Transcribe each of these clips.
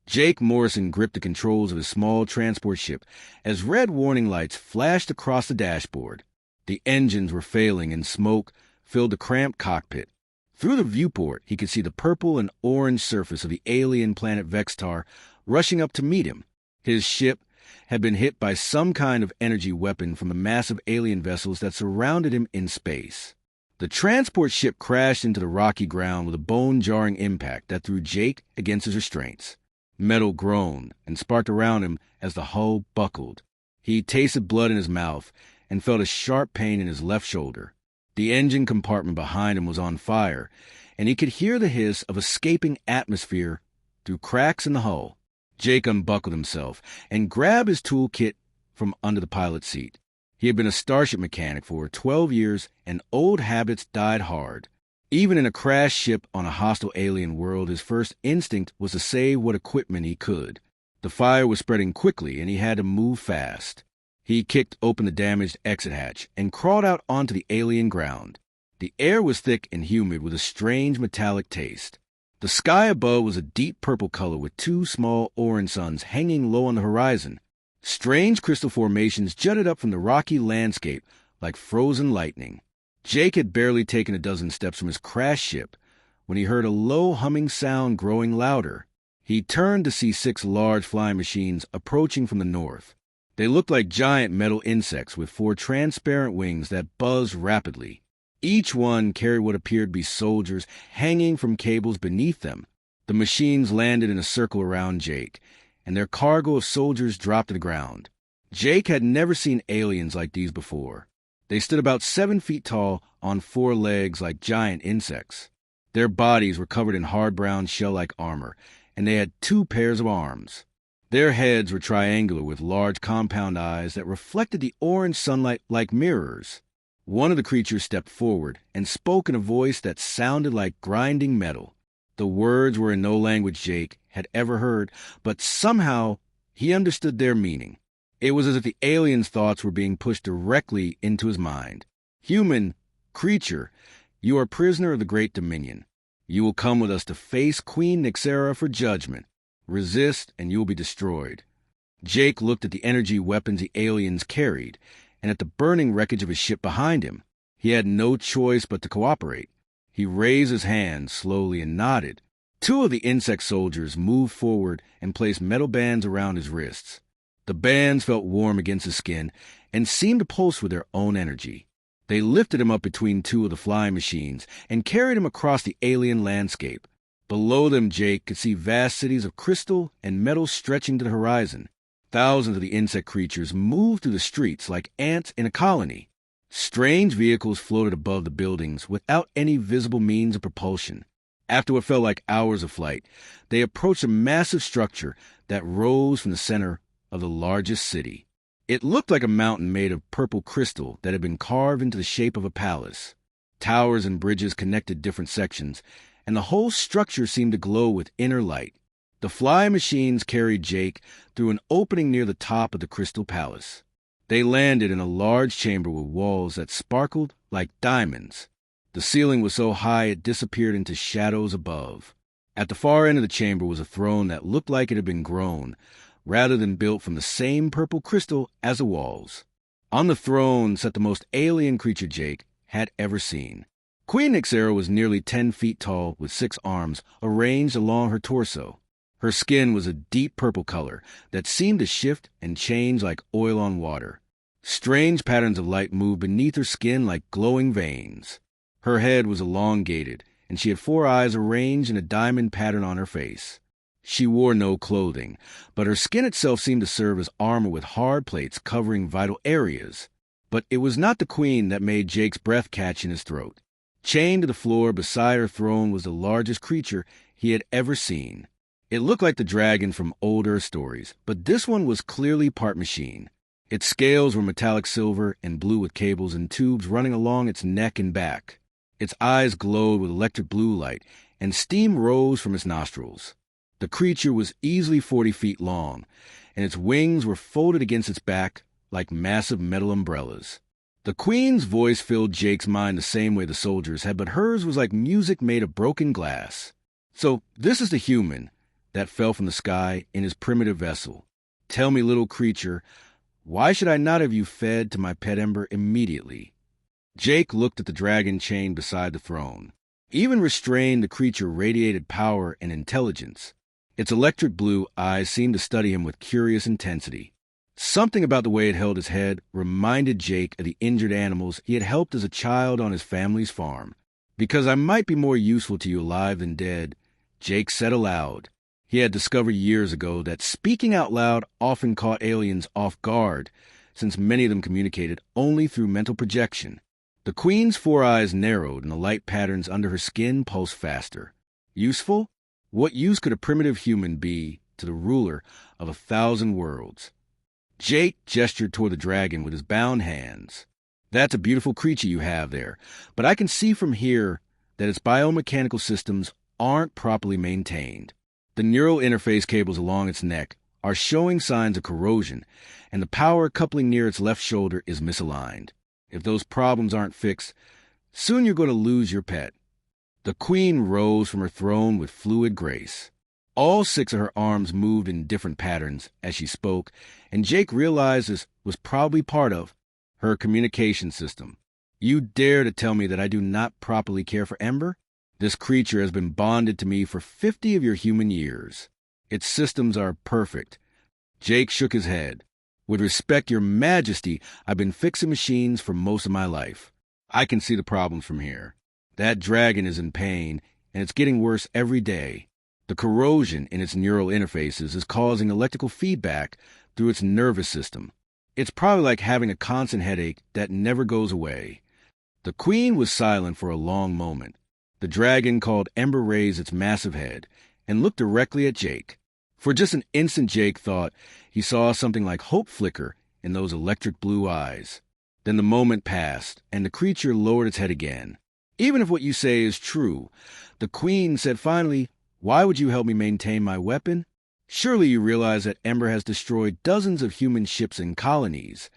Jake Morrison gripped the controls of his small transport ship as red warning lights flashed across the dashboard. The engines were failing and smoke filled the cramped cockpit. Through the viewport, he could see the purple and orange surface of the alien planet Vextar rushing up to meet him. His ship had been hit by some kind of energy weapon from the massive alien vessels that surrounded him in space. The transport ship crashed into the rocky ground with a bone-jarring impact that threw Jake against his restraints. Metal groaned and sparked around him as the hull buckled. He tasted blood in his mouth and felt a sharp pain in his left shoulder. The engine compartment behind him was on fire, and he could hear the hiss of escaping atmosphere through cracks in the hull. Jake unbuckled himself and grabbed his toolkit from under the pilot's seat. He had been a starship mechanic for 12 years, and old habits died hard. Even in a crashed ship on a hostile alien world, his first instinct was to save what equipment he could. The fire was spreading quickly, and he had to move fast. He kicked open the damaged exit hatch and crawled out onto the alien ground. The air was thick and humid with a strange metallic taste. The sky above was a deep purple color with two small orange suns hanging low on the horizon. Strange crystal formations jutted up from the rocky landscape like frozen lightning. Jake had barely taken a dozen steps from his crashed ship when he heard a low humming sound growing louder. He turned to see 6 large flying machines approaching from the north. They looked like giant metal insects with 4 transparent wings that buzzed rapidly. Each one carried what appeared to be soldiers hanging from cables beneath them. The machines landed in a circle around Jake, and their cargo of soldiers dropped to the ground. Jake had never seen aliens like these before. They stood about 7 feet tall on 4 legs like giant insects. Their bodies were covered in hard brown shell-like armor, and they had 2 pairs of arms. Their heads were triangular with large compound eyes that reflected the orange sunlight like mirrors. One of the creatures stepped forward and spoke in a voice that sounded like grinding metal. The words were in no language Jake had ever heard, but somehow he understood their meaning. It was as if the alien's thoughts were being pushed directly into his mind. Human, creature, you are prisoner of the Great Dominion. You will come with us to face Queen Nyxera for judgment. Resist, and you will be destroyed. Jake looked at the energy weapons the aliens carried, and at the burning wreckage of his ship behind him. He had no choice but to cooperate. He raised his hand slowly and nodded. 2 of the insect soldiers moved forward and placed metal bands around his wrists. The bands felt warm against his skin and seemed to pulse with their own energy. They lifted him up between 2 of the flying machines and carried him across the alien landscape. Below them, Jake could see vast cities of crystal and metal stretching to the horizon. Thousands of the insect creatures moved through the streets like ants in a colony. Strange vehicles floated above the buildings without any visible means of propulsion. After what felt like hours of flight, they approached a massive structure that rose from the center of the largest city. It looked like a mountain made of purple crystal that had been carved into the shape of a palace. Towers and bridges connected different sections, and the whole structure seemed to glow with inner light. The flying machines carried Jake through an opening near the top of the crystal palace. They landed in a large chamber with walls that sparkled like diamonds. The ceiling was so high it disappeared into shadows above. At the far end of the chamber was a throne that looked like it had been grown, rather than built from the same purple crystal as the walls. On the throne sat the most alien creature Jake had ever seen. Queen Nyxera was nearly 10 feet tall with 6 arms arranged along her torso. Her skin was a deep purple color that seemed to shift and change like oil on water. Strange patterns of light moved beneath her skin like glowing veins. Her head was elongated, and she had 4 eyes arranged in a diamond pattern on her face. She wore no clothing, but her skin itself seemed to serve as armor with hard plates covering vital areas. But it was not the queen that made Jake's breath catch in his throat. Chained to the floor beside her throne was the largest creature he had ever seen. It looked like the dragon from older stories, but this one was clearly part machine. Its scales were metallic silver and blue with cables and tubes running along its neck and back. Its eyes glowed with electric blue light, and steam rose from its nostrils. The creature was easily 40 feet long, and its wings were folded against its back like massive metal umbrellas. The queen's voice filled Jake's mind the same way the soldiers had, but hers was like music made of broken glass. "So this is the human. that fell from the sky in his primitive vessel. Tell me, little creature, why should I not have you fed to my pet Ember immediately? Jake looked at the dragon chained beside the throne. Even restrained, the creature radiated power and intelligence. Its electric blue eyes seemed to study him with curious intensity. Something about the way it held his head reminded Jake of the injured animals he had helped as a child on his family's farm. Because I might be more useful to you alive than dead, Jake said aloud. He had discovered years ago that speaking out loud often caught aliens off guard, since many of them communicated only through mental projection. The queen's 4 eyes narrowed and the light patterns under her skin pulsed faster. Useful? What use could a primitive human be to the ruler of 1,000 worlds? Jake gestured toward the dragon with his bound hands. That's a beautiful creature you have there, but I can see from here that its biomechanical systems aren't properly maintained. The neural interface cables along its neck are showing signs of corrosion, and the power coupling near its left shoulder is misaligned. If those problems aren't fixed, soon you're going to lose your pet. The queen rose from her throne with fluid grace. All 6 of her arms moved in different patterns as she spoke, and Jake realized this was probably part of her communication system. You dare to tell me that I do not properly care for Ember? This creature has been bonded to me for 50 of your human years. Its systems are perfect. Jake shook his head. With respect, Your Majesty, I've been fixing machines for most of my life. I can see the problems from here. That dragon is in pain, and it's getting worse every day. The corrosion in its neural interfaces is causing electrical feedback through its nervous system. It's probably like having a constant headache that never goes away. The queen was silent for a long moment. The dragon called Ember raised its massive head and looked directly at Jake. For just an instant, Jake thought he saw something like hope flicker in those electric blue eyes. Then the moment passed, and the creature lowered its head again. Even if what you say is true, the queen said finally, why would you help me maintain my weapon? Surely you realize that Ember has destroyed dozens of human ships and colonies.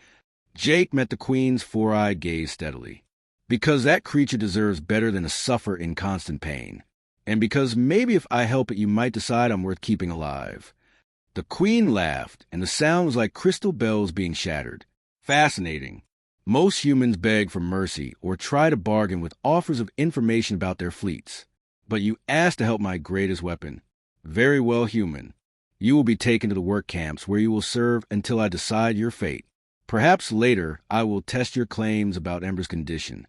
Jake met the queen's 4-eyed gaze steadily. Because that creature deserves better than to suffer in constant pain. And because maybe if I help it, you might decide I'm worth keeping alive. The queen laughed, and the sound was like crystal bells being shattered. Fascinating. Most humans beg for mercy or try to bargain with offers of information about their fleets. But you asked to help my greatest weapon. Very well, human. You will be taken to the work camps where you will serve until I decide your fate. Perhaps later I will test your claims about Ember's condition.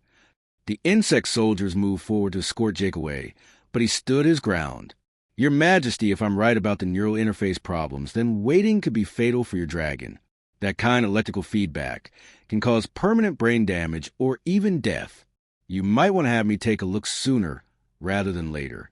The insect soldiers moved forward to escort Jake away, but he stood his ground. Your Majesty, if I'm right about the neural interface problems, then waiting could be fatal for your dragon. That kind of electrical feedback can cause permanent brain damage or even death. You might want to have me take a look sooner rather than later.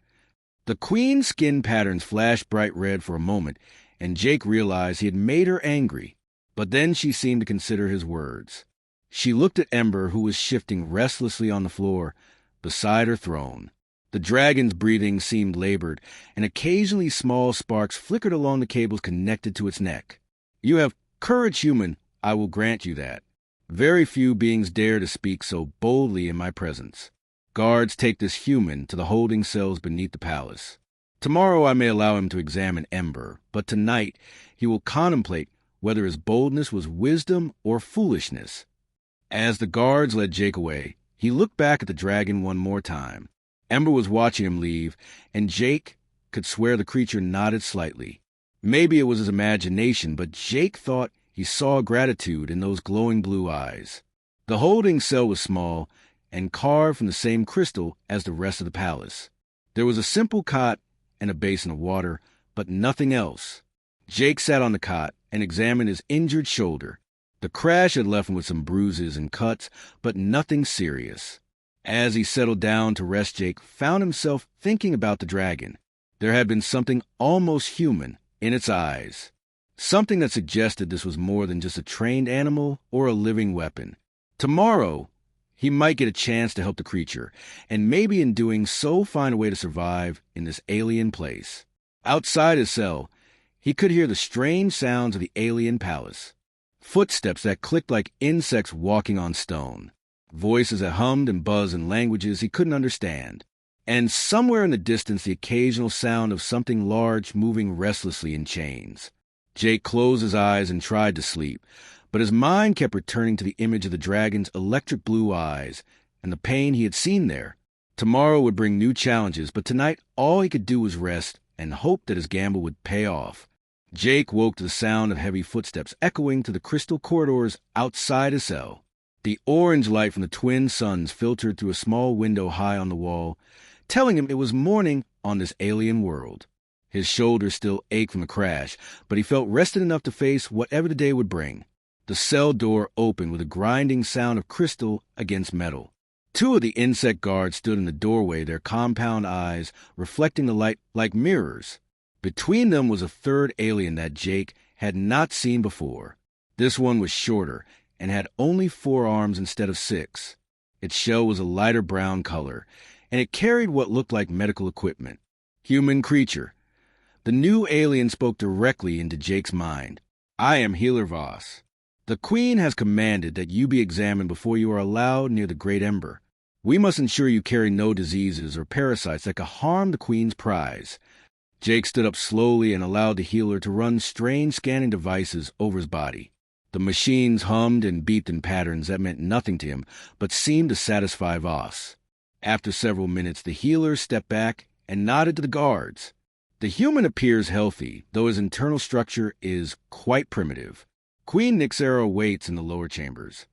The queen's skin patterns flashed bright red for a moment, and Jake realized he had made her angry. But then she seemed to consider his words. She looked at Ember, who was shifting restlessly on the floor beside her throne. The dragon's breathing seemed labored, and occasionally small sparks flickered along the cables connected to its neck. You have courage, human. I will grant you that. Very few beings dare to speak so boldly in my presence. Guards, take this human to the holding cells beneath the palace. Tomorrow I may allow him to examine Ember, but tonight he will contemplate whether his boldness was wisdom or foolishness. As the guards led Jake away, he looked back at the dragon one more time. Ember was watching him leave, and Jake could swear the creature nodded slightly. Maybe it was his imagination, but Jake thought he saw gratitude in those glowing blue eyes. The holding cell was small and carved from the same crystal as the rest of the palace. There was a simple cot and a basin of water, but nothing else. Jake sat on the cot and examined his injured shoulder. The crash had left him with some bruises and cuts, but nothing serious. As he settled down to rest, Jake found himself thinking about the dragon. There had been something almost human in its eyes. Something that suggested this was more than just a trained animal or a living weapon. Tomorrow, he might get a chance to help the creature, and maybe in doing so find a way to survive in this alien place. Outside his cell, he could hear the strange sounds of the alien palace. Footsteps that clicked like insects walking on stone. Voices that hummed and buzzed in languages he couldn't understand. and somewhere in the distance the occasional sound of something large moving restlessly in chains. Jake closed his eyes and tried to sleep, but his mind kept returning to the image of the dragon's electric blue eyes and the pain he had seen there. Tomorrow would bring new challenges, but tonight all he could do was rest and hope that his gamble would pay off. Jake woke to the sound of heavy footsteps echoing to the crystal corridors outside his cell. The orange light from the twin suns filtered through a small window high on the wall, telling him it was morning on this alien world. His shoulders still ached from the crash, but he felt rested enough to face whatever the day would bring. The cell door opened with a grinding sound of crystal against metal. Two of the insect guards stood in the doorway, their compound eyes reflecting the light like mirrors. Between them was a third alien that Jake had not seen before. This one was shorter and had only 4 arms instead of 6. Its shell was a lighter brown color, and it carried what looked like medical equipment. Human creature. The new alien spoke directly into Jake's mind. I am Healer Voss. The Queen has commanded that you be examined before you are allowed near the Great Ember. We must ensure you carry no diseases or parasites that could harm the Queen's prize. Jake stood up slowly and allowed the healer to run strange scanning devices over his body. The machines hummed and beeped in patterns that meant nothing to him, but seemed to satisfy Voss. After several minutes, the healer stepped back and nodded to the guards. The human appears healthy, though his internal structure is quite primitive. Queen Nyxera waits in the lower chambers.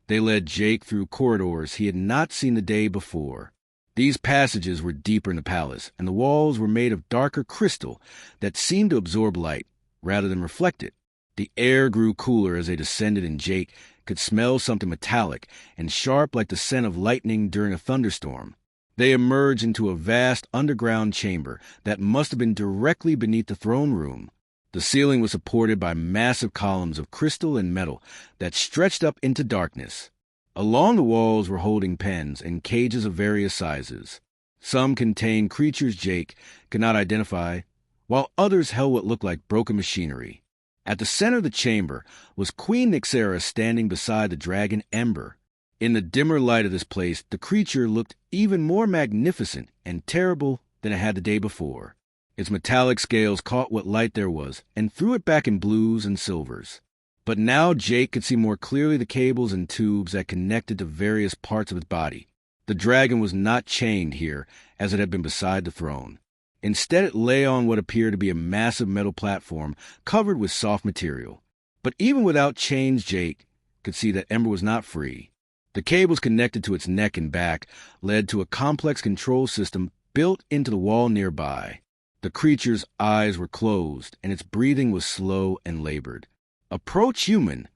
They led Jake through corridors he had not seen the day before. These passages were deeper in the palace, and the walls were made of darker crystal that seemed to absorb light rather than reflect it. The air grew cooler as they descended, and Jake could smell something metallic and sharp like the scent of lightning during a thunderstorm. They emerged into a vast underground chamber that must have been directly beneath the throne room. The ceiling was supported by massive columns of crystal and metal that stretched up into darkness. Along the walls were holding pens and cages of various sizes. Some contained creatures Jake could not identify, while others held what looked like broken machinery. At the center of the chamber was Queen Nyxera standing beside the dragon Ember. In the dimmer light of this place, the creature looked even more magnificent and terrible than it had the day before. Its metallic scales caught what light there was and threw it back in blues and silvers. But now Jake could see more clearly the cables and tubes that connected to various parts of its body. The dragon was not chained here, as it had been beside the throne. Instead, it lay on what appeared to be a massive metal platform covered with soft material. But even without chains, Jake could see that Ember was not free. The cables connected to its neck and back led to a complex control system built into the wall nearby. The creature's eyes were closed, and its breathing was slow and labored. "Approach human,"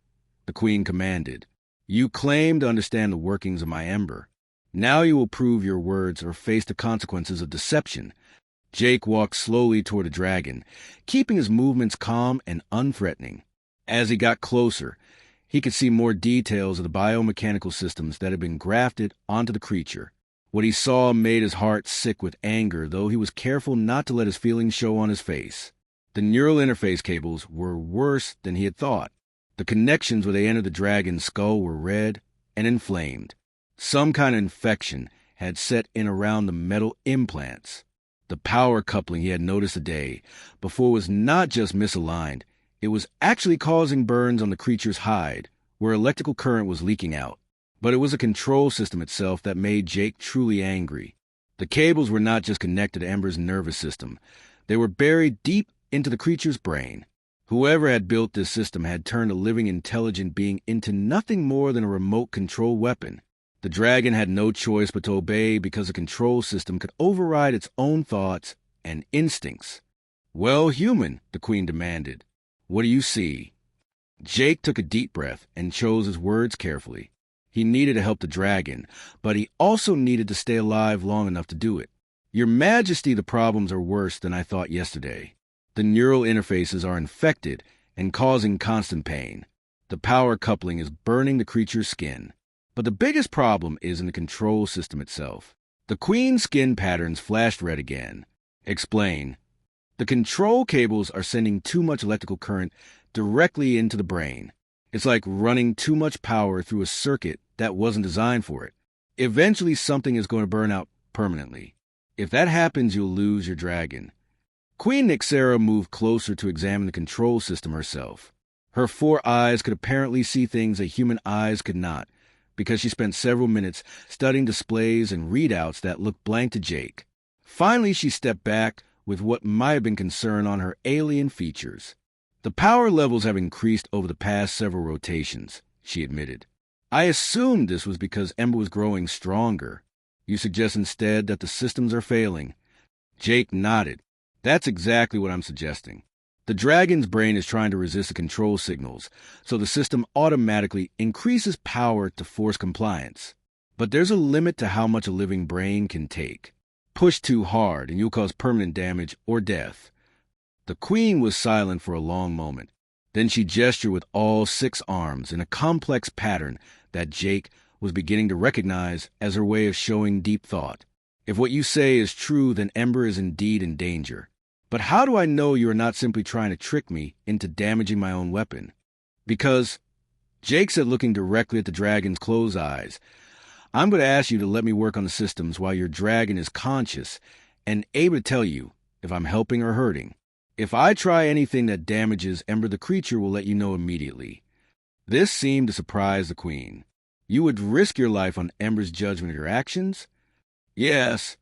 the Queen commanded. "You claim to understand the workings of my Ember. Now you will prove your words or face the consequences of deception." Jake walked slowly toward the dragon, keeping his movements calm and unthreatening. As he got closer, he could see more details of the biomechanical systems that had been grafted onto the creature. What he saw made his heart sick with anger, though he was careful not to let his feelings show on his face. The neural interface cables were worse than he had thought. The connections where they entered the dragon's skull were red and inflamed. Some kind of infection had set in around the metal implants. The power coupling he had noticed a day before was not just misaligned, it was actually causing burns on the creature's hide, where electrical current was leaking out. But it was a control system itself that made Jake truly angry. The cables were not just connected to Ember's nervous system. They were buried deep into the creature's brain. Whoever had built this system had turned a living intelligent being into nothing more than a remote control weapon. The dragon had no choice but to obey because the control system could override its own thoughts and instincts. "Well, human," the Queen demanded, "what do you see?" Jake took a deep breath and chose his words carefully. He needed to help the dragon, but he also needed to stay alive long enough to do it. "Your Majesty, the problems are worse than I thought yesterday. The neural interfaces are infected and causing constant pain. The power coupling is burning the creature's skin. But the biggest problem is in the control system itself." The Queen's skin patterns flashed red again. "Explain." "The control cables are sending too much electrical current directly into the brain. It's like running too much power through a circuit that wasn't designed for it. Eventually, something is going to burn out permanently." If that happens, you'll lose your dragon. Queen Nyxera moved closer to examine the control system herself. Her 4 eyes could apparently see things that human eyes could not, because she spent several minutes studying displays and readouts that looked blank to Jake. Finally, she stepped back with what might have been concern on her alien features. The power levels have increased over the past several rotations, she admitted. I assumed this was because Ember was growing stronger. You suggest instead that the systems are failing. Jake nodded. That's exactly what I'm suggesting. The dragon's brain is trying to resist the control signals, so the system automatically increases power to force compliance. But there's a limit to how much a living brain can take. Push too hard and you'll cause permanent damage or death. The queen was silent for a long moment. Then she gestured with all 6 arms in a complex pattern that Jake was beginning to recognize as her way of showing deep thought. If what you say is true, then Ember is indeed in danger. But how do I know you are not simply trying to trick me into damaging my own weapon? Because, Jake said, looking directly at the dragon's closed eyes, I'm going to ask you to let me work on the systems while your dragon is conscious and able to tell you if I'm helping or hurting. If I try anything that damages Ember, the creature will let you know immediately. This seemed to surprise the queen. You would risk your life on Ember's judgment of your actions? Yes,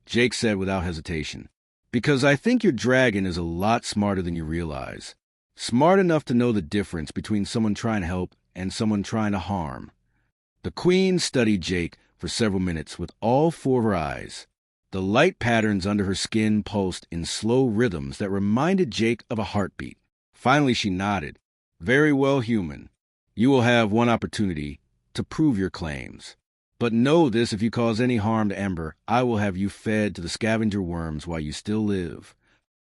Jake said without hesitation. Because I think your dragon is a lot smarter than you realize. Smart enough to know the difference between someone trying to help and someone trying to harm. The queen studied Jake for several minutes with all 4 of her eyes. The light patterns under her skin pulsed in slow rhythms that reminded Jake of a heartbeat. Finally, she nodded. Very well, human. You will have one opportunity to prove your claims. But know this, if you cause any harm to Ember, I will have you fed to the scavenger worms while you still live.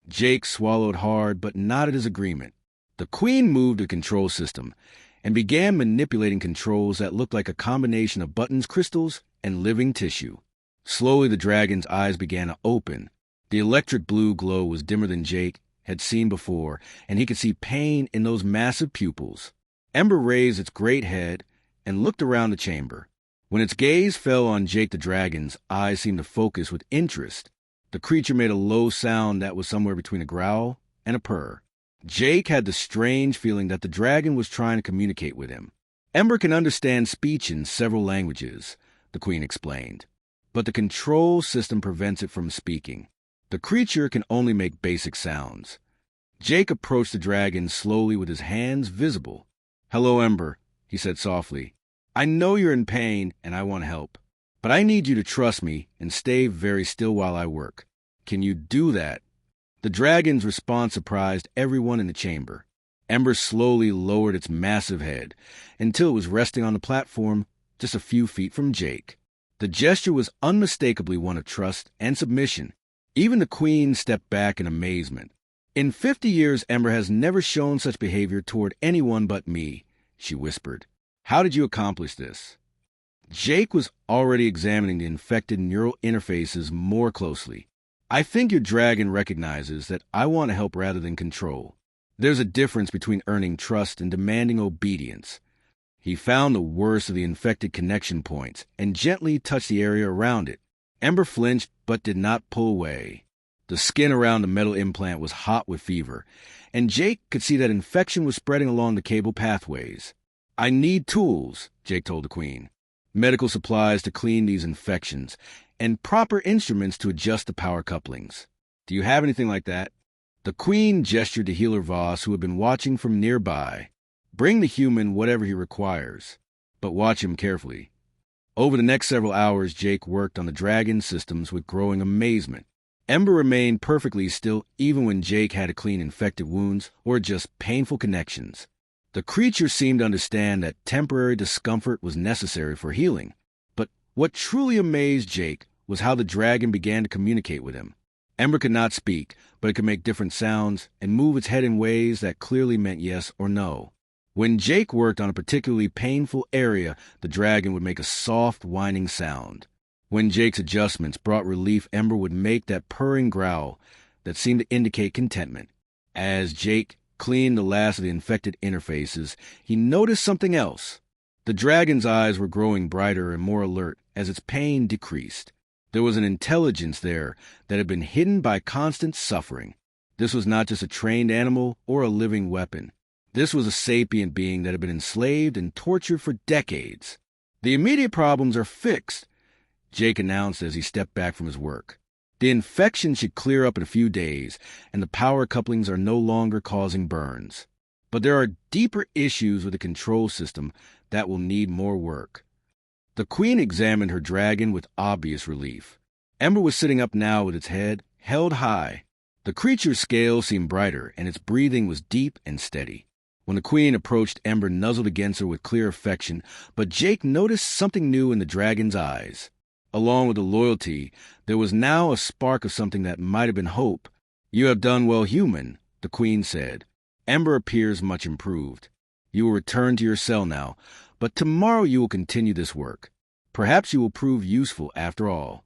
Jake swallowed hard but nodded his agreement. The queen moved the control system and began manipulating controls that looked like a combination of buttons, crystals, and living tissue. Slowly, the dragon's eyes began to open. The electric blue glow was dimmer than Jake had seen before, and he could see pain in those massive pupils. Ember raised its great head and looked around the chamber. When its gaze fell on Jake the dragon's eyes seemed to focus with interest. The creature made a low sound that was somewhere between a growl and a purr. Jake had the strange feeling that the dragon was trying to communicate with him. Ember can understand speech in several languages, the queen explained, but the control system prevents it from speaking. The creature can only make basic sounds. Jake approached the dragon slowly with his hands visible. Hello, Ember, he said softly. I know you're in pain and I want to help, but I need you to trust me and stay very still while I work. Can you do that? The dragon's response surprised everyone in the chamber. Ember slowly lowered its massive head until it was resting on the platform just a few feet from Jake. The gesture was unmistakably one of trust and submission. Even the queen stepped back in amazement. In 50 years, Ember has never shown such behavior toward anyone but me, she whispered. How did you accomplish this? Jake was already examining the infected neural interfaces more closely. I think your dragon recognizes that I want to help rather than control. There's a difference between earning trust and demanding obedience. He found the worst of the infected connection points and gently touched the area around it. Ember flinched but did not pull away. The skin around the metal implant was hot with fever, and Jake could see that infection was spreading along the cable pathways. I need tools, Jake told the queen. Medical supplies to clean these infections, and proper instruments to adjust the power couplings. Do you have anything like that? The queen gestured to Healer Voss, who had been watching from nearby. Bring the human whatever he requires, but watch him carefully. Over the next several hours, Jake worked on the dragon systems with growing amazement. Ember remained perfectly still even when Jake had to clean infected wounds or just painful connections. The creature seemed to understand that temporary discomfort was necessary for healing. But what truly amazed Jake was how the dragon began to communicate with him. Ember could not speak, but it could make different sounds and move its head in ways that clearly meant yes or no. When Jake worked on a particularly painful area, the dragon would make a soft, whining sound. When Jake's adjustments brought relief, Ember would make that purring growl that seemed to indicate contentment. As Jake cleaned the last of the infected interfaces, he noticed something else. The dragon's eyes were growing brighter and more alert as its pain decreased. There was an intelligence there that had been hidden by constant suffering. This was not just a trained animal or a living weapon. This was a sapient being that had been enslaved and tortured for decades. The immediate problems are fixed, Jake announced as he stepped back from his work. The infection should clear up in a few days, and the power couplings are no longer causing burns. But there are deeper issues with the control system that will need more work. The queen examined her dragon with obvious relief. Ember was sitting up now with its head held high. The creature's scales seemed brighter, and its breathing was deep and steady. When the queen approached, Ember nuzzled against her with clear affection, but Jake noticed something new in the dragon's eyes. Along with the loyalty, there was now a spark of something that might have been hope. "You have done well, human," the queen said. "Ember appears much improved. You will return to your cell now, but tomorrow you will continue this work. Perhaps you will prove useful after all."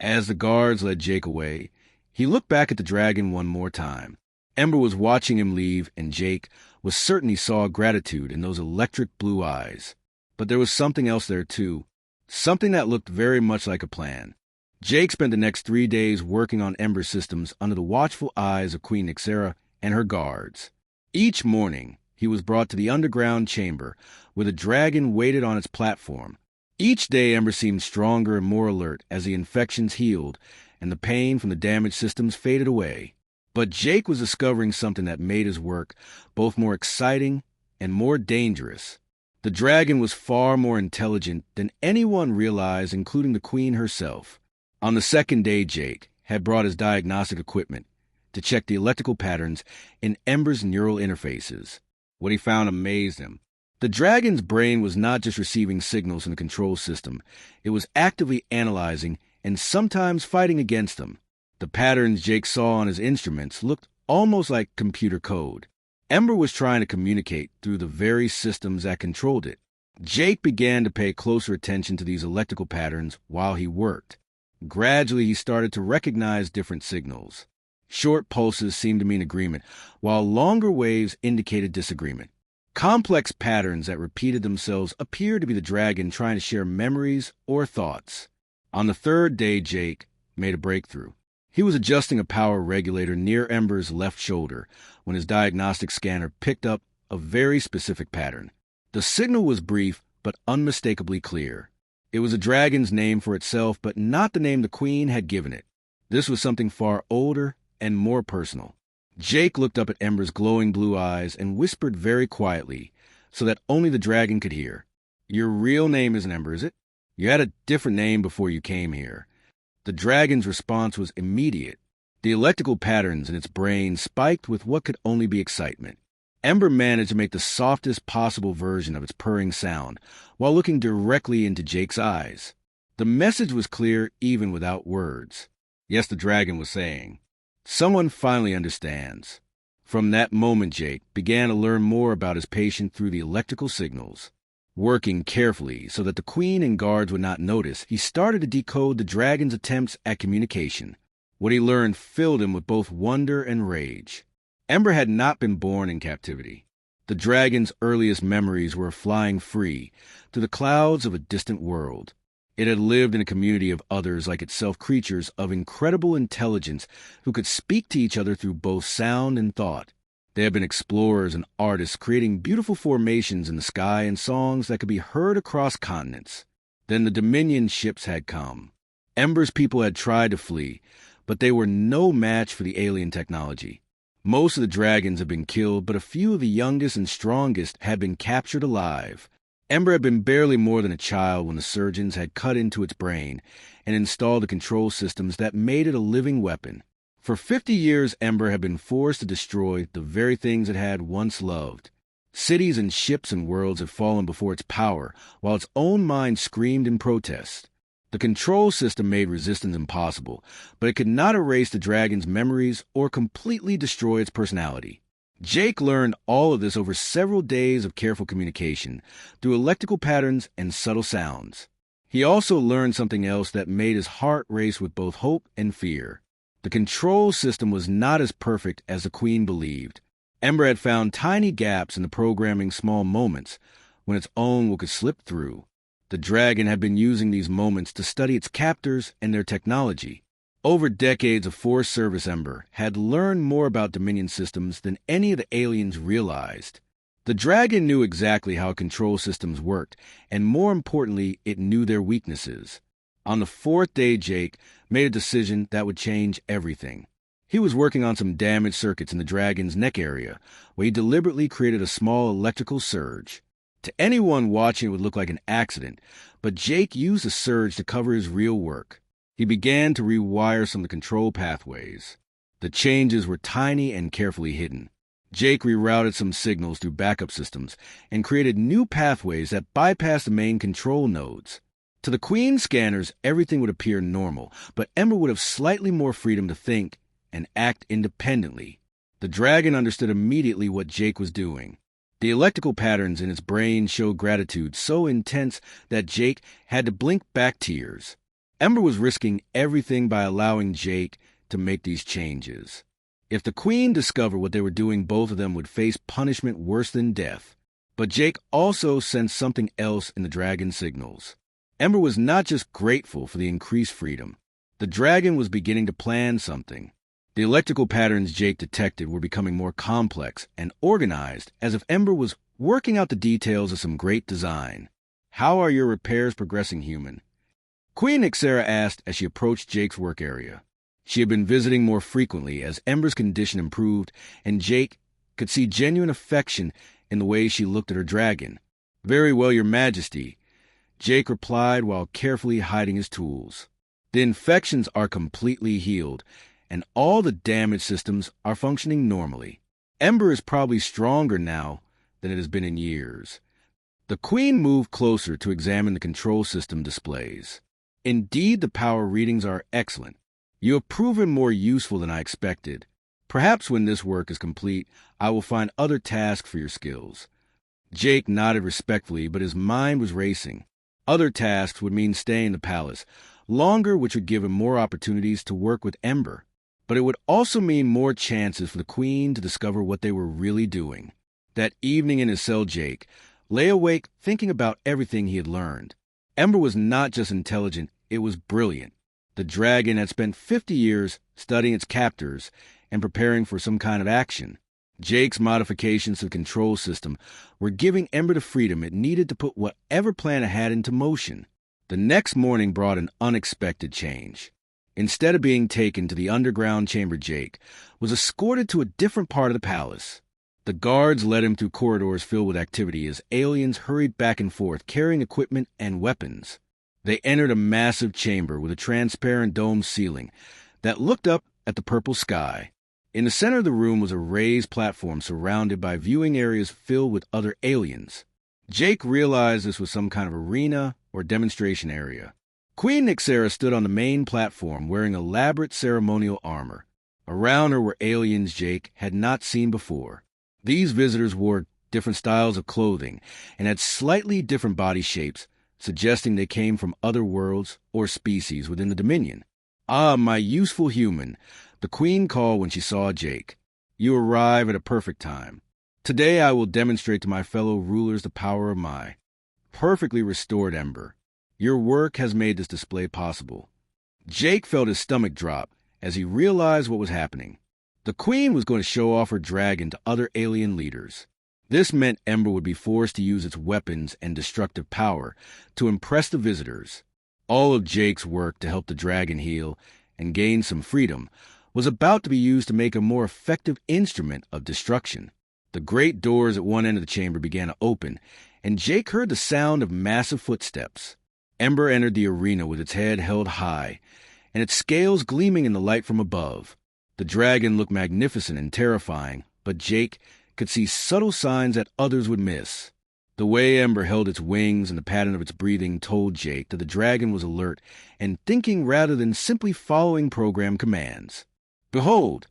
As the guards led Jake away, he looked back at the dragon one more time. Ember was watching him leave, and Jake was certain he saw gratitude in those electric blue eyes. But there was something else there, too. Something that looked very much like a plan. Jake spent the next 3 days working on Ember's systems under the watchful eyes of Queen Nixera and her guards. Each morning, he was brought to the underground chamber, where the dragon waited on its platform. Each day, Ember seemed stronger and more alert as the infections healed and the pain from the damaged systems faded away. But Jake was discovering something that made his work both more exciting and more dangerous. The dragon was far more intelligent than anyone realized, including the queen herself. On the second day, Jake had brought his diagnostic equipment to check the electrical patterns in Ember's neural interfaces. What he found amazed him. The dragon's brain was not just receiving signals from the control system. It was actively analyzing and sometimes fighting against them. The patterns Jake saw on his instruments looked almost like computer code. Ember was trying to communicate through the very systems that controlled it. Jake began to pay closer attention to these electrical patterns while he worked. Gradually, he started to recognize different signals. Short pulses seemed to mean agreement, while longer waves indicated disagreement. Complex patterns that repeated themselves appeared to be the dragon trying to share memories or thoughts. On the third day, Jake made a breakthrough. He was adjusting a power regulator near Ember's left shoulder when his diagnostic scanner picked up a very specific pattern. The signal was brief but unmistakably clear. It was a dragon's name for itself, but not the name the queen had given it. This was something far older and more personal. Jake looked up at Ember's glowing blue eyes and whispered very quietly, so that only the dragon could hear. "Your real name isn't Ember, is it? You had a different name before you came here." The dragon's response was immediate. The electrical patterns in its brain spiked with what could only be excitement. Ember managed to make the softest possible version of its purring sound while looking directly into Jake's eyes. The message was clear even without words. Yes, the dragon was saying, "Someone finally understands." From that moment, Jake began to learn more about his patient through the electrical signals. Working carefully so that the queen and guards would not notice, he started to decode the dragon's attempts at communication. What he learned filled him with both wonder and rage. Ember had not been born in captivity. The dragon's earliest memories were flying free through the clouds of a distant world. It had lived in a community of others like itself, creatures of incredible intelligence who could speak to each other through both sound and thought. They had been explorers and artists creating beautiful formations in the sky and songs that could be heard across continents. Then the Dominion ships had come. Ember's people had tried to flee, but they were no match for the alien technology. Most of the dragons had been killed, but a few of the youngest and strongest had been captured alive. Ember had been barely more than a child when the surgeons had cut into its brain and installed the control systems that made it a living weapon. For 50 years, Ember had been forced to destroy the very things it had once loved. Cities and ships and worlds had fallen before its power, while its own mind screamed in protest. The control system made resistance impossible, but it could not erase the dragon's memories or completely destroy its personality. Jake learned all of this over several days of careful communication, through electrical patterns and subtle sounds. He also learned something else that made his heart race with both hope and fear. The control system was not as perfect as the queen believed. Ember had found tiny gaps in the programming, small moments when its own will could slip through. The dragon had been using these moments to study its captors and their technology. Over decades of Forest Service, Ember had learned more about Dominion systems than any of the aliens realized. The dragon knew exactly how control systems worked, and more importantly, it knew their weaknesses. On the fourth day, Jake made a decision that would change everything. He was working on some damaged circuits in the dragon's neck area, where he deliberately created a small electrical surge. To anyone watching, it would look like an accident, but Jake used the surge to cover his real work. He began to rewire some of the control pathways. The changes were tiny and carefully hidden. Jake rerouted some signals through backup systems and created new pathways that bypassed the main control nodes. To the Queen scanners, everything would appear normal, but Ember would have slightly more freedom to think and act independently. The dragon understood immediately what Jake was doing. The electrical patterns in its brain showed gratitude so intense that Jake had to blink back tears. Ember was risking everything by allowing Jake to make these changes. If the Queen discovered what they were doing, both of them would face punishment worse than death. But Jake also sensed something else in the dragon's signals. Ember was not just grateful for the increased freedom. The dragon was beginning to plan something. The electrical patterns Jake detected were becoming more complex and organized, as if Ember was working out the details of some great design. "How are your repairs progressing, human?" Queen Ixera asked as she approached Jake's work area. She had been visiting more frequently as Ember's condition improved, and Jake could see genuine affection in the way she looked at her dragon. "Very well, Your Majesty," Jake replied while carefully hiding his tools. "The infections are completely healed, and all the damaged systems are functioning normally. Ember is probably stronger now than it has been in years." The Queen moved closer to examine the control system displays. "Indeed, the power readings are excellent. You have proven more useful than I expected. Perhaps when this work is complete, I will find other tasks for your skills." Jake nodded respectfully, but his mind was racing. Other tasks would mean staying in the palace longer, which would give him more opportunities to work with Ember. But it would also mean more chances for the Queen to discover what they were really doing. That evening in his cell, Jake lay awake thinking about everything he had learned. Ember was not just intelligent, it was brilliant. The dragon had spent 50 years studying its captors and preparing for some kind of action. Jake's modifications to the control system were giving Ember the freedom it needed to put whatever plan it had into motion. The next morning brought an unexpected change. Instead of being taken to the underground chamber, Jake was escorted to a different part of the palace. The guards led him through corridors filled with activity as aliens hurried back and forth carrying equipment and weapons. They entered a massive chamber with a transparent dome ceiling that looked up at the purple sky. In the center of the room was a raised platform surrounded by viewing areas filled with other aliens. Jake realized this was some kind of arena or demonstration area. Queen Ixera stood on the main platform wearing elaborate ceremonial armor. Around her were aliens Jake had not seen before. These visitors wore different styles of clothing and had slightly different body shapes, suggesting they came from other worlds or species within the Dominion. "Ah, my useful human," the Queen called when she saw Jake. "You arrive at a perfect time. Today I will demonstrate to my fellow rulers the power of my perfectly restored Ember. Your work has made this display possible." Jake felt his stomach drop as he realized what was happening. The Queen was going to show off her dragon to other alien leaders. This meant Ember would be forced to use its weapons and destructive power to impress the visitors. All of Jake's work to help the dragon heal and gain some freedom was about to be used to make a more effective instrument of destruction. The great doors at one end of the chamber began to open, and Jake heard the sound of massive footsteps. Ember entered the arena with its head held high, and its scales gleaming in the light from above. The dragon looked magnificent and terrifying, but Jake could see subtle signs that others would miss. The way Ember held its wings and the pattern of its breathing told Jake that the dragon was alert and thinking rather than simply following program commands. "Behold,"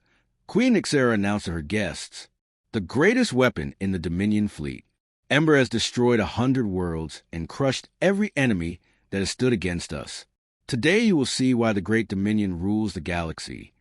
Queen Ixera announced to her guests, "the greatest weapon in the Dominion fleet. Ember has destroyed 100 worlds and crushed every enemy that has stood against us. Today you will see why the great Dominion rules the galaxy."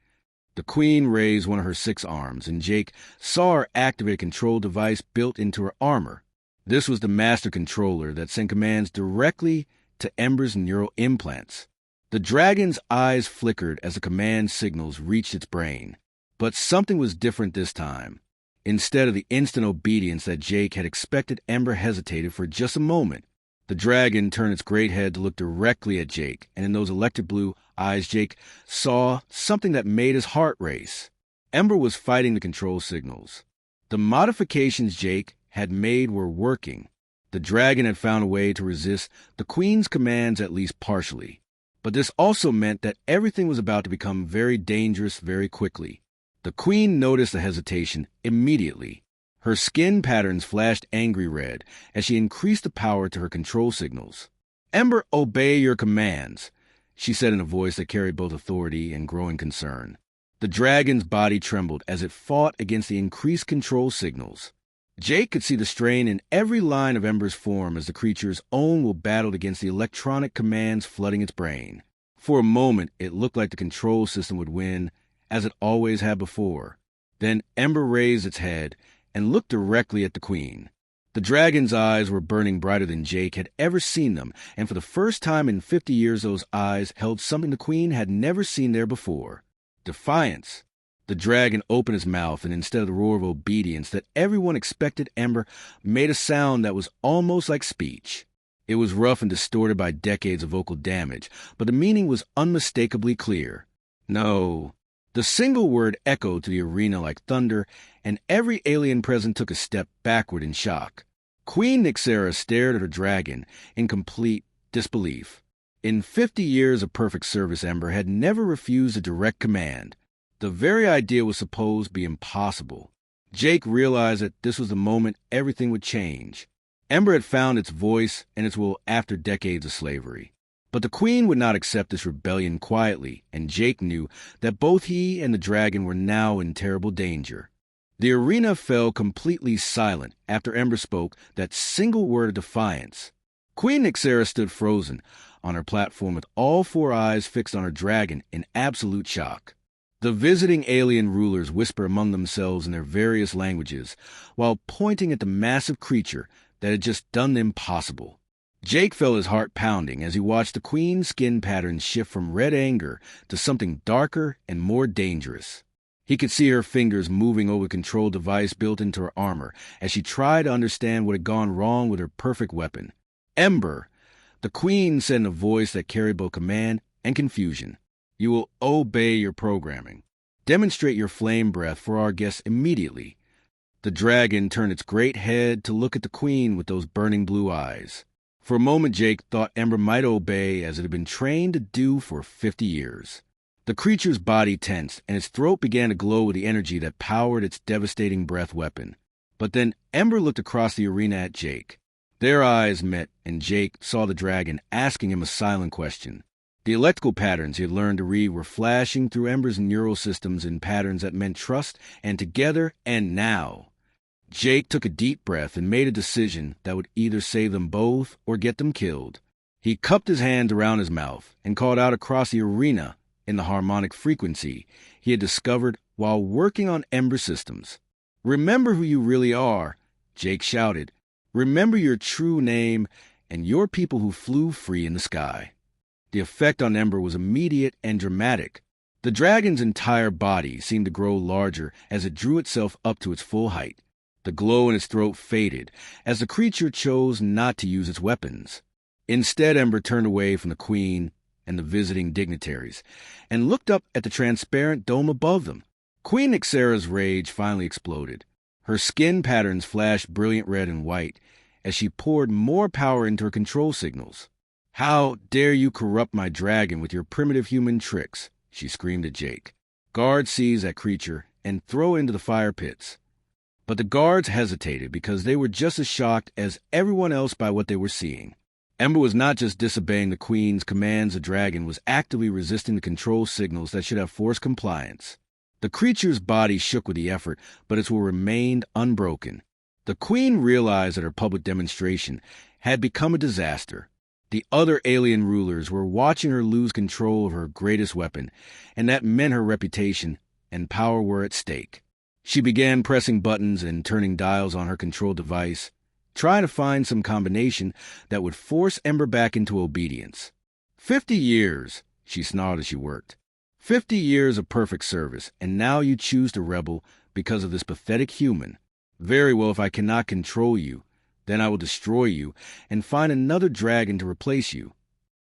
The Queen raised one of her 6 arms, and Jake saw her activate a control device built into her armor. This was the master controller that sent commands directly to Ember's neural implants. The dragon's eyes flickered as the command signals reached its brain. But something was different this time. Instead of the instant obedience that Jake had expected, Ember hesitated for just a moment. The dragon turned its great head to look directly at Jake, and in those electric blue eyes, Jake saw something that made his heart race. Ember was fighting the control signals. The modifications Jake had made were working. The dragon had found a way to resist the Queen's commands at least partially. But this also meant that everything was about to become very dangerous very quickly. The Queen noticed the hesitation immediately. Her skin patterns flashed angry red as she increased the power to her control signals. "Ember, obey your commands," she said in a voice that carried both authority and growing concern. The dragon's body trembled as it fought against the increased control signals. Jake could see the strain in every line of Ember's form as the creature's own will battled against the electronic commands flooding its brain. For a moment, it looked like the control system would win, as it always had before. Then Ember raised its head and looked directly at the Queen. The dragon's eyes were burning brighter than Jake had ever seen them, and for the first time in 50 years those eyes held something the Queen had never seen there before. Defiance. The dragon opened his mouth, and instead of the roar of obedience that everyone expected, Ember made a sound that was almost like speech. It was rough and distorted by decades of vocal damage, but the meaning was unmistakably clear. No. The single word echoed to the arena like thunder, and every alien present took a step backward in shock. Queen Nixera stared at her dragon in complete disbelief. In 50 years of perfect service, Ember had never refused a direct command. The very idea was supposed to be impossible. Jake realized that this was the moment everything would change. Ember had found its voice and its will after decades of slavery. But the Queen would not accept this rebellion quietly, and Jake knew that both he and the dragon were now in terrible danger. The arena fell completely silent after Ember spoke that single word of defiance. Queen Nixera stood frozen on her platform with all four eyes fixed on her dragon in absolute shock. The visiting alien rulers whispered among themselves in their various languages, while pointing at the massive creature that had just done the impossible. Jake felt his heart pounding as he watched the Queen's skin patterns shift from red anger to something darker and more dangerous. He could see her fingers moving over the control device built into her armor as she tried to understand what had gone wrong with her perfect weapon. "Ember," the Queen said in a voice that carried both command and confusion. "You will obey your programming. Demonstrate your flame breath for our guests immediately." The dragon turned its great head to look at the Queen with those burning blue eyes. For a moment, Jake thought Ember might obey as it had been trained to do for 50 years. The creature's body tensed, and its throat began to glow with the energy that powered its devastating breath weapon. But then Ember looked across the arena at Jake. Their eyes met, and Jake saw the dragon asking him a silent question. The electrical patterns he had learned to read were flashing through Ember's neural systems in patterns that meant trust and together and now. Jake took a deep breath and made a decision that would either save them both or get them killed. He cupped his hands around his mouth and called out across the arena in the harmonic frequency he had discovered while working on Ember systems. "Remember who you really are," Jake shouted. "Remember your true name and your people who flew free in the sky." The effect on Ember was immediate and dramatic. The dragon's entire body seemed to grow larger as it drew itself up to its full height. The glow in its throat faded as the creature chose not to use its weapons. Instead, Ember turned away from the Queen and the visiting dignitaries and looked up at the transparent dome above them. Queen Nixera's rage finally exploded. Her skin patterns flashed brilliant red and white as she poured more power into her control signals. "How dare you corrupt my dragon with your primitive human tricks?" she screamed at Jake. "Guards seize that creature and throw it into the fire pits." But the guards hesitated because they were just as shocked as everyone else by what they were seeing. Ember was not just disobeying the Queen's commands, the dragon was actively resisting the control signals that should have forced compliance. The creature's body shook with the effort, but its will remained unbroken. The Queen realized that her public demonstration had become a disaster. The other alien rulers were watching her lose control of her greatest weapon, and that meant her reputation and power were at stake. She began pressing buttons and turning dials on her control device. trying to find some combination that would force Ember back into obedience. 50 years, she snarled as she worked. 50 years of perfect service, and now you choose to rebel because of this pathetic human. Very well, if I cannot control you, then I will destroy you and find another dragon to replace you.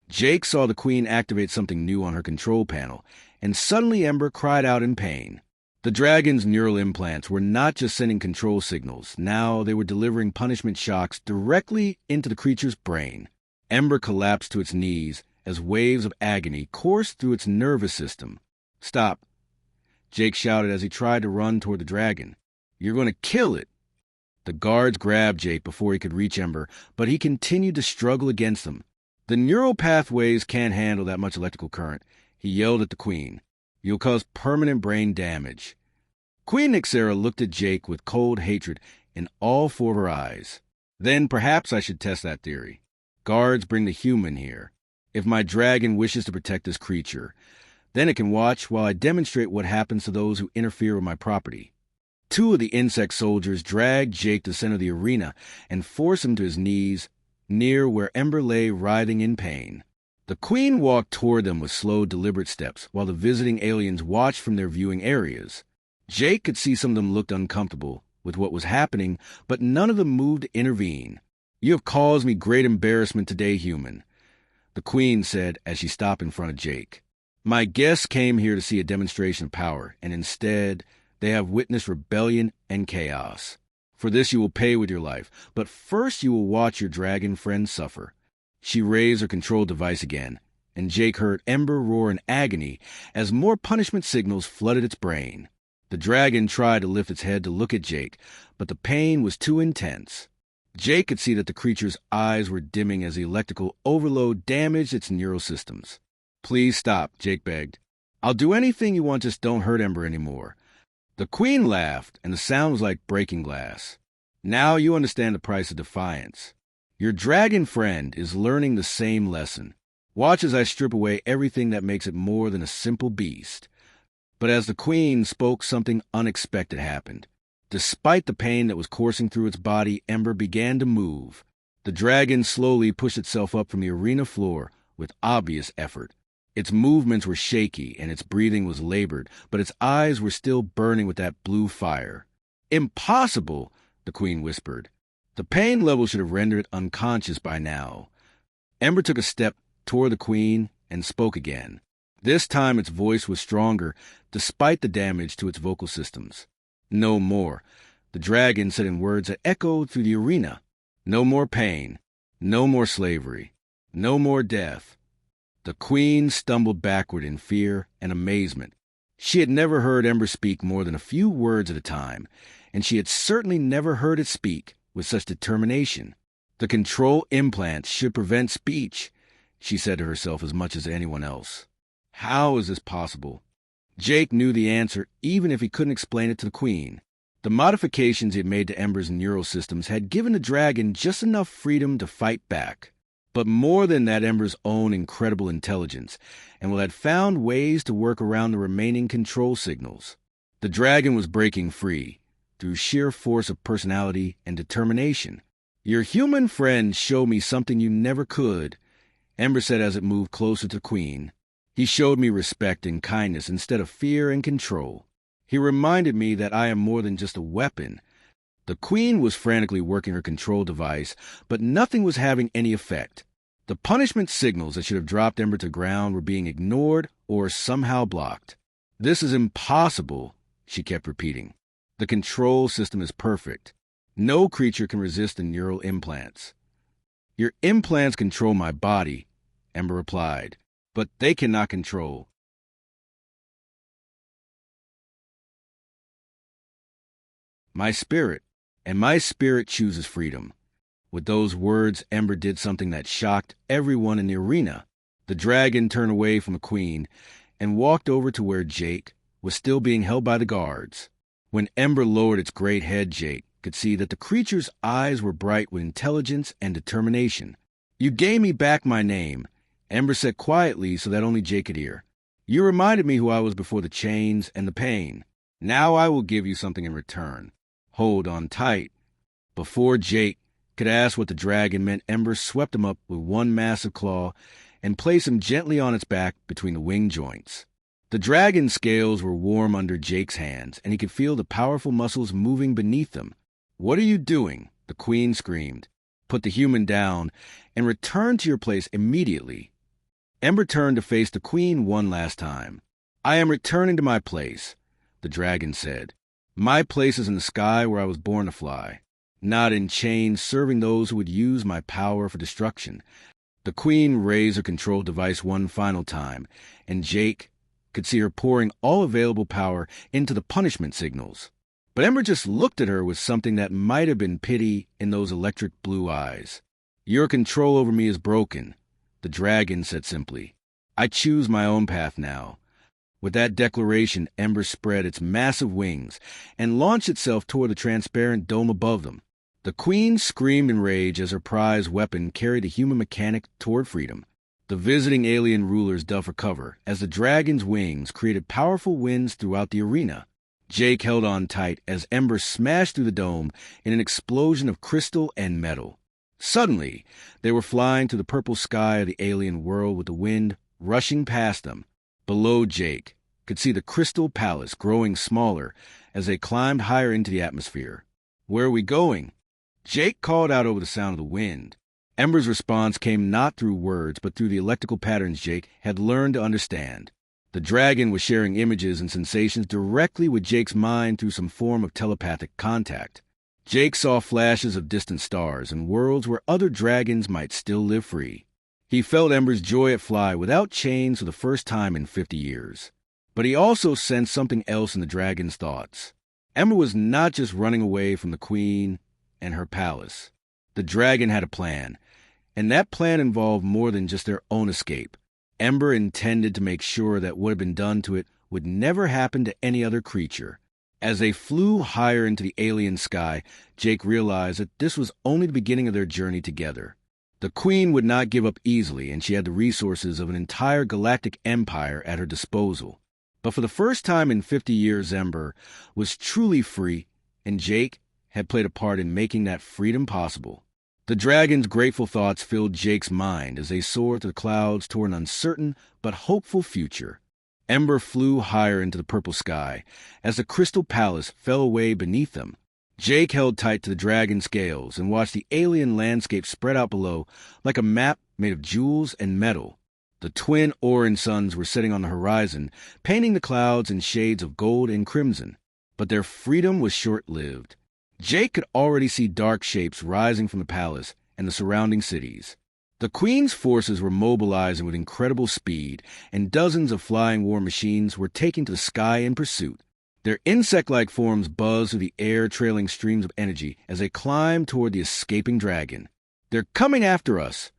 Jake saw the Queen activate something new on her control panel, and suddenly Ember cried out in pain. The dragon's neural implants were not just sending control signals. Now they were delivering punishment shocks directly into the creature's brain. Ember collapsed to its knees as waves of agony coursed through its nervous system. "Stop," Jake shouted as he tried to run toward the dragon. "You're going to kill it." The guards grabbed Jake before he could reach Ember, but he continued to struggle against them. "The neural pathways can't handle that much electrical current," he yelled at the Queen. "You'll cause permanent brain damage." Queen Nixera looked at Jake with cold hatred in all four of her eyes. "Then perhaps I should test that theory. Guards, bring the human here. If my dragon wishes to protect this creature, then it can watch while I demonstrate what happens to those who interfere with my property." Two of the insect soldiers dragged Jake to the center of the arena and forced him to his knees, near where Ember lay writhing in pain. The Queen walked toward them with slow, deliberate steps, while the visiting aliens watched from their viewing areas. Jake could see some of them looked uncomfortable with what was happening, but none of them moved to intervene. "You have caused me great embarrassment today, human," the Queen said as she stopped in front of Jake. "My guests came here to see a demonstration of power, and instead they have witnessed rebellion and chaos. For this you will pay with your life, but first you will watch your dragon friend suffer." She raised her control device again, and Jake heard Ember roar in agony as more punishment signals flooded its brain. The dragon tried to lift its head to look at Jake, but the pain was too intense. Jake could see that the creature's eyes were dimming as the electrical overload damaged its neural systems. "Please stop," Jake begged. "I'll do anything you want, just don't hurt Ember anymore." The Queen laughed, and the sound was like breaking glass. "Now you understand the price of defiance. Your dragon friend is learning the same lesson. Watch as I strip away everything that makes it more than a simple beast." But as the Queen spoke, something unexpected happened. Despite the pain that was coursing through its body, Ember began to move. The dragon slowly pushed itself up from the arena floor with obvious effort. Its movements were shaky and its breathing was labored, but its eyes were still burning with that blue fire. "Impossible," the Queen whispered. The pain level should have rendered it unconscious by now. Ember took a step toward the Queen and spoke again. This time its voice was stronger, despite the damage to its vocal systems. "No more," the dragon said in words that echoed through the arena. "No more pain. No more slavery. No more death." The Queen stumbled backward in fear and amazement. She had never heard Ember speak more than a few words at a time, and she had certainly never heard it speak with such determination. "The control implants should prevent speech," she said to herself as much as anyone else. How is this possible? Jake knew the answer, even if he couldn't explain it to the Queen. The modifications he had made to Ember's neural systems had given the dragon just enough freedom to fight back. But more than that, Ember's own incredible intelligence, and had found ways to work around the remaining control signals. The dragon was breaking free, through sheer force of personality and determination. "Your human friend showed me something you never could," Ember said as it moved closer to the Queen. "He showed me respect and kindness instead of fear and control. He reminded me that I am more than just a weapon." The Queen was frantically working her control device, but nothing was having any effect. The punishment signals that should have dropped Ember to ground were being ignored or somehow blocked. "This is impossible," she kept repeating. "The control system is perfect. No creature can resist the neural implants." "Your implants control my body," Ember replied, "but they cannot control my spirit, and my spirit chooses freedom." With those words, Ember did something that shocked everyone in the arena. The dragon turned away from the Queen and walked over to where Jake was still being held by the guards. When Ember lowered its great head, Jake could see that the creature's eyes were bright with intelligence and determination. "You gave me back my name," Ember said quietly so that only Jake could hear. "You reminded me who I was before the chains and the pain. Now I will give you something in return. Hold on tight." Before Jake Could ask what the dragon meant, Ember swept him up with one massive claw and placed him gently on its back between the wing joints. The dragon's scales were warm under Jake's hands, and he could feel the powerful muscles moving beneath them. "What are you doing?" the queen screamed. "Put the human down and return to your place immediately." Ember turned to face the queen one last time. "I am returning to my place," the dragon said. "My place is in the sky where I was born to fly, not in chains serving those who would use my power for destruction." The queen raised her control device one final time, and Jake could see her pouring all available power into the punishment signals. But Ember just looked at her with something that might have been pity in those electric blue eyes. "Your control over me is broken," the dragon said simply. "I choose my own path now." With that declaration, Ember spread its massive wings and launched itself toward the transparent dome above them. The queen screamed in rage as her prized weapon carried the human mechanic toward freedom. The visiting alien rulers dove for cover as the dragon's wings created powerful winds throughout the arena. Jake held on tight as Ember smashed through the dome in an explosion of crystal and metal. Suddenly, they were flying to the purple sky of the alien world with the wind rushing past them. Below, Jake could see the crystal palace growing smaller as they climbed higher into the atmosphere. "Where are we going?" Jake called out over the sound of the wind. Ember's response came not through words, but through the electrical patterns Jake had learned to understand. The dragon was sharing images and sensations directly with Jake's mind through some form of telepathic contact. Jake saw flashes of distant stars and worlds where other dragons might still live free. He felt Ember's joy at fly without chains for the first time in 50 years. But he also sensed something else in the dragon's thoughts. Ember was not just running away from the queen and her palace. The dragon had a plan, and that plan involved more than just their own escape. Ember intended to make sure that what had been done to it would never happen to any other creature. As they flew higher into the alien sky, Jake realized that this was only the beginning of their journey together. The queen would not give up easily, and she had the resources of an entire galactic empire at her disposal. But for the first time in 50 years, Ember was truly free, and Jake had played a part in making that freedom possible. The dragon's grateful thoughts filled Jake's mind as they soared through the clouds toward an uncertain but hopeful future. Ember flew higher into the purple sky as the crystal palace fell away beneath them. Jake held tight to the dragon's scales and watched the alien landscape spread out below like a map made of jewels and metal. The twin orange suns were setting on the horizon, painting the clouds in shades of gold and crimson. But their freedom was short-lived. Jake could already see dark shapes rising from the palace and the surrounding cities. The queen's forces were mobilizing with incredible speed, and dozens of flying war machines were taking to the sky in pursuit. Their insect-like forms buzzed through the air, trailing streams of energy as they climbed toward the escaping dragon. "They're coming after us!"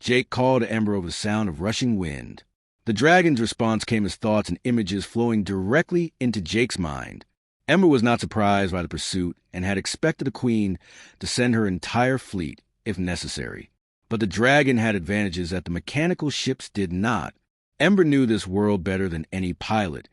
Jake called to Ember over the sound of rushing wind. The dragon's response came as thoughts and images flowing directly into Jake's mind. Ember was not surprised by the pursuit and had expected the queen to send her entire fleet, if necessary. But the dragon had advantages that the mechanical ships did not. Ember knew this world better than any pilot,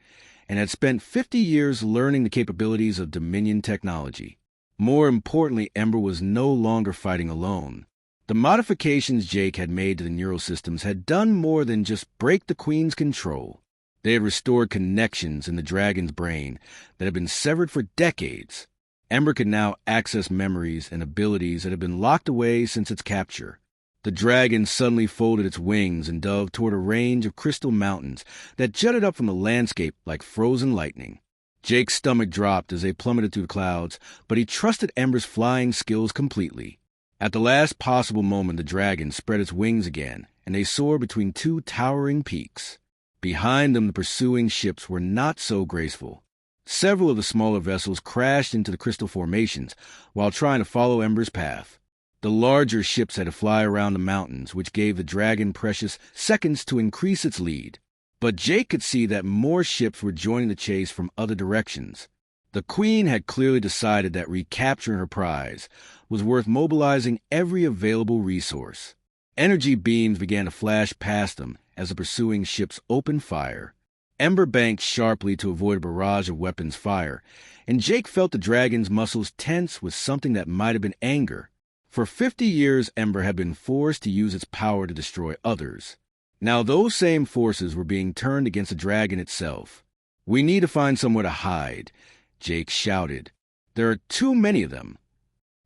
and had spent 50 years learning the capabilities of Dominion technology. More importantly, Ember was no longer fighting alone. The modifications Jake had made to the neural systems had done more than just break the queen's control. They had restored connections in the dragon's brain that had been severed for decades. Ember could now access memories and abilities that had been locked away since its capture. The dragon suddenly folded its wings and dove toward a range of crystal mountains that jutted up from the landscape like frozen lightning. Jake's stomach dropped as they plummeted through the clouds, but he trusted Ember's flying skills completely. At the last possible moment, the dragon spread its wings again, and they soared between two towering peaks. Behind them, the pursuing ships were not so graceful. Several of the smaller vessels crashed into the crystal formations while trying to follow Ember's path. The larger ships had to fly around the mountains, which gave the dragon precious seconds to increase its lead. But Jake could see that more ships were joining the chase from other directions. The queen had clearly decided that recapturing her prize was worth mobilizing every available resource. Energy beams began to flash past them as the pursuing ships opened fire. Ember banked sharply to avoid a barrage of weapons fire, and Jake felt the dragon's muscles tense with something that might have been anger. For 50 years, Ember had been forced to use its power to destroy others. Now those same forces were being turned against the dragon itself. "We need to find somewhere to hide," Jake shouted. "There are too many of them."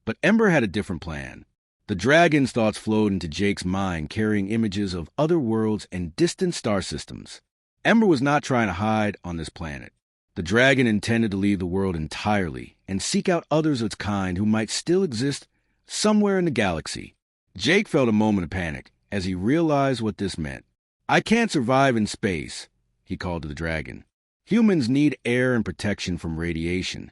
But Ember had a different plan. The dragon's thoughts flowed into Jake's mind, carrying images of other worlds and distant star systems. Ember was not trying to hide on this planet. The dragon intended to leave the world entirely and seek out others of its kind who might still exist somewhere in the galaxy. Jake felt a moment of panic as he realized what this meant. "I can't survive in space," he called to the dragon. "Humans need air and protection from radiation."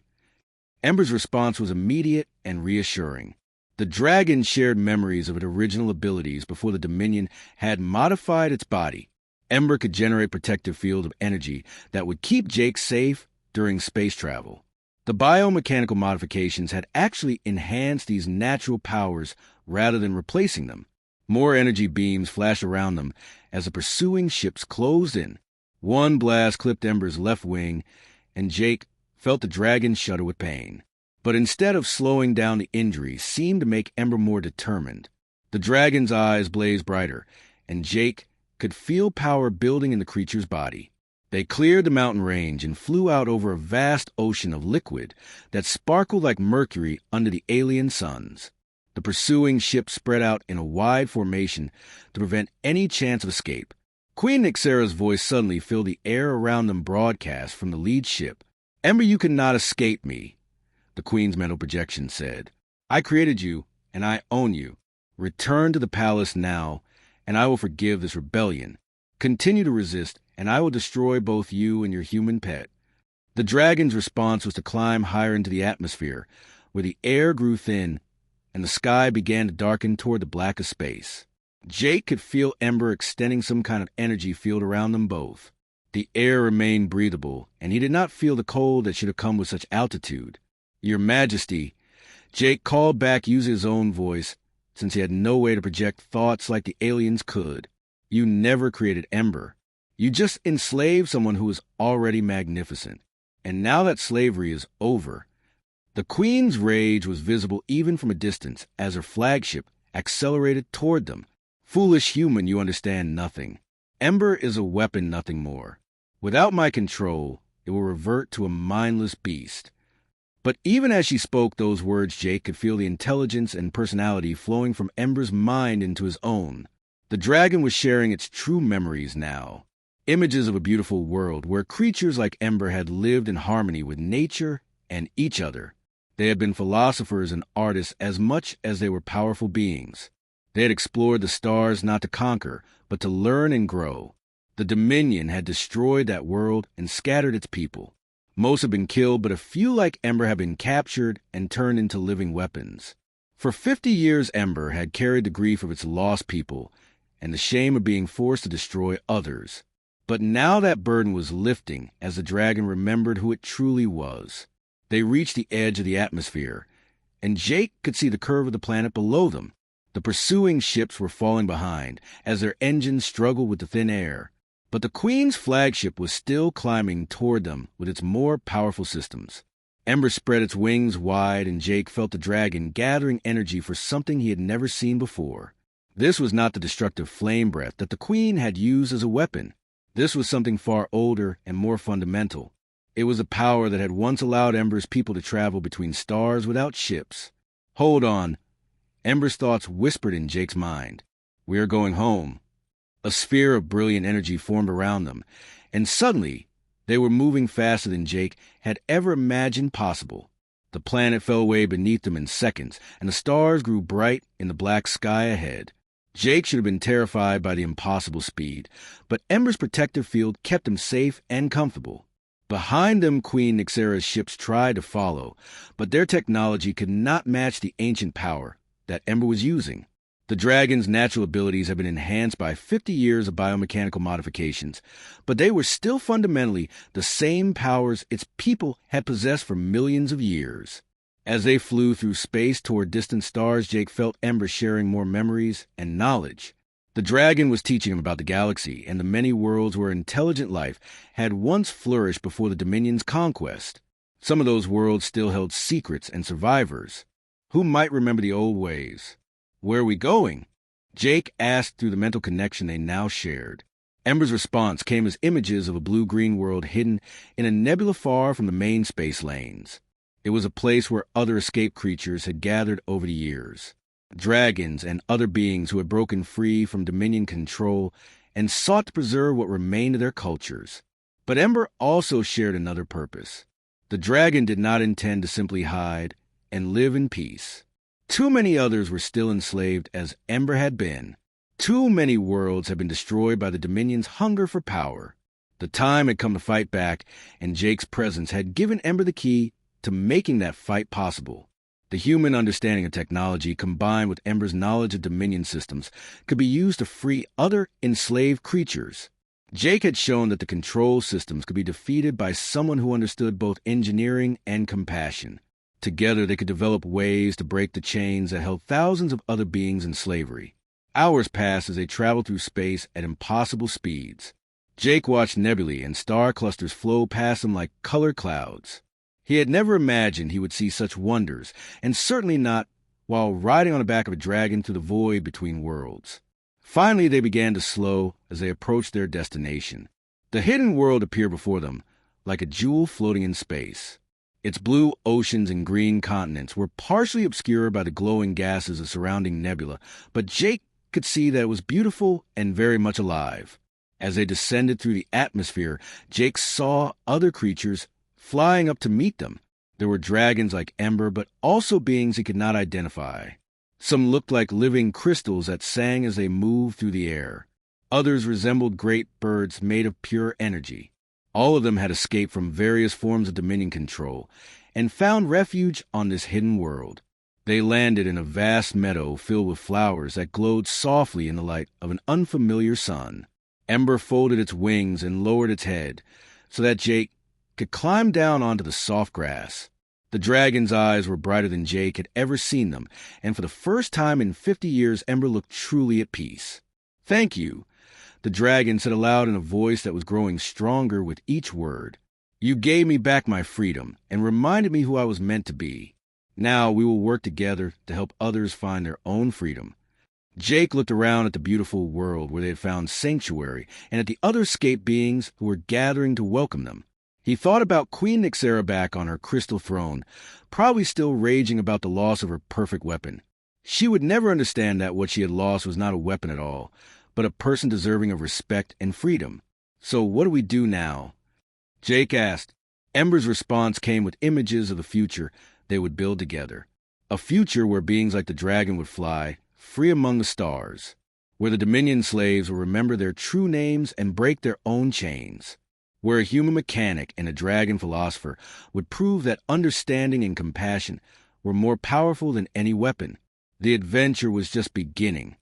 Ember's response was immediate and reassuring. The dragon shared memories of its original abilities before the Dominion had modified its body. Ember could generate protective field of energy that would keep Jake safe during space travel. The biomechanical modifications had actually enhanced these natural powers rather than replacing them. More energy beams flashed around them as the pursuing ships closed in. One blast clipped Ember's left wing, and Jake felt the dragon shudder with pain. But instead of slowing down the injury, seemed to make Ember more determined. The dragon's eyes blazed brighter, and Jake could feel power building in the creature's body. They cleared the mountain range and flew out over a vast ocean of liquid that sparkled like mercury under the alien suns. The pursuing ship spread out in a wide formation to prevent any chance of escape. Queen Nixera's voice suddenly filled the air around them, broadcast from the lead ship. "Ember, you cannot escape me," the Queen's mental projection said. "I created you, and I own you. Return to the palace now, and I will forgive this rebellion. Continue to resist, and I will destroy both you and your human pet." The dragon's response was to climb higher into the atmosphere, where the air grew thin and the sky began to darken toward the black of space. Jake could feel Ember extending some kind of energy field around them both. The air remained breathable, and he did not feel the cold that should have come with such altitude. "Your Majesty," Jake called back using his own voice, since he had no way to project thoughts like the aliens could. "You never created Ember. You just enslaved someone who was already magnificent. And now that slavery is over." The Queen's rage was visible even from a distance as her flagship accelerated toward them. "Foolish human, you understand nothing. Ember is a weapon, nothing more. Without my control, it will revert to a mindless beast." But even as she spoke those words, Jake could feel the intelligence and personality flowing from Ember's mind into his own. The dragon was sharing its true memories now. Images of a beautiful world where creatures like Ember had lived in harmony with nature and each other. They had been philosophers and artists as much as they were powerful beings. They had explored the stars not to conquer, but to learn and grow. The Dominion had destroyed that world and scattered its people. Most had been killed, but a few like Ember had been captured and turned into living weapons. For 50 years, Ember had carried the grief of its lost people and the shame of being forced to destroy others. But now that burden was lifting as the dragon remembered who it truly was. They reached the edge of the atmosphere, and Jake could see the curve of the planet below them. The pursuing ships were falling behind as their engines struggled with the thin air. But the Queen's flagship was still climbing toward them with its more powerful systems. Ember spread its wings wide, and Jake felt the dragon gathering energy for something he had never seen before. This was not the destructive flame breath that the Queen had used as a weapon. This was something far older and more fundamental. It was a power that had once allowed Ember's people to travel between stars without ships. "Hold on." Ember's thoughts whispered in Jake's mind. "We are going home." A sphere of brilliant energy formed around them, and suddenly they were moving faster than Jake had ever imagined possible. The planet fell away beneath them in seconds, and the stars grew bright in the black sky ahead. Jake should have been terrified by the impossible speed, but Ember's protective field kept him safe and comfortable. Behind them, Queen Nixera's ships tried to follow, but their technology could not match the ancient power that Ember was using. The dragon's natural abilities had been enhanced by 50 years of biomechanical modifications, but they were still fundamentally the same powers its people had possessed for millions of years. As they flew through space toward distant stars, Jake felt Ember sharing more memories and knowledge. The dragon was teaching him about the galaxy and the many worlds where intelligent life had once flourished before the Dominion's conquest. Some of those worlds still held secrets and survivors. Who might remember the old ways? Where are we going? Jake asked through the mental connection they now shared. Ember's response came as images of a blue-green world hidden in a nebula far from the main space lanes. It was a place where other escaped creatures had gathered over the years. Dragons and other beings who had broken free from Dominion control and sought to preserve what remained of their cultures. But Ember also shared another purpose. The dragon did not intend to simply hide and live in peace. Too many others were still enslaved as Ember had been. Too many worlds had been destroyed by the Dominion's hunger for power. The time had come to fight back, and Jake's presence had given Ember the key to making that fight possible. The human understanding of technology, combined with Ember's knowledge of Dominion systems, could be used to free other enslaved creatures. Jake had shown that the control systems could be defeated by someone who understood both engineering and compassion. Together, they could develop ways to break the chains that held thousands of other beings in slavery. Hours passed as they traveled through space at impossible speeds. Jake watched nebulae and star clusters flow past him like colored clouds. He had never imagined he would see such wonders, and certainly not while riding on the back of a dragon through the void between worlds. Finally, they began to slow as they approached their destination. The hidden world appeared before them, like a jewel floating in space. Its blue oceans and green continents were partially obscured by the glowing gases of surrounding nebula, but Jake could see that it was beautiful and very much alive. As they descended through the atmosphere, Jake saw other creatures flying up to meet them. There were dragons like Ember, but also beings he could not identify. Some looked like living crystals that sang as they moved through the air. Others resembled great birds made of pure energy. All of them had escaped from various forms of Dominion control and found refuge on this hidden world. They landed in a vast meadow filled with flowers that glowed softly in the light of an unfamiliar sun. Ember folded its wings and lowered its head so that Jake could climb down onto the soft grass. The dragon's eyes were brighter than Jake had ever seen them, and for the first time in 50 years, Ember looked truly at peace. "Thank you," the dragon said aloud in a voice that was growing stronger with each word. "You gave me back my freedom and reminded me who I was meant to be. Now we will work together to help others find their own freedom." Jake looked around at the beautiful world where they had found sanctuary and at the other escaped beings who were gathering to welcome them. He thought about Queen Nyxera back on her crystal throne, probably still raging about the loss of her perfect weapon. She would never understand that what she had lost was not a weapon at all, but a person deserving of respect and freedom. "So what do we do now?" Jake asked. Ember's response came with images of the future they would build together. A future where beings like the dragon would fly, free among the stars. Where the Dominion slaves would remember their true names and break their own chains. Where a human mechanic and a dragon philosopher would prove that understanding and compassion were more powerful than any weapon. The adventure was just beginning.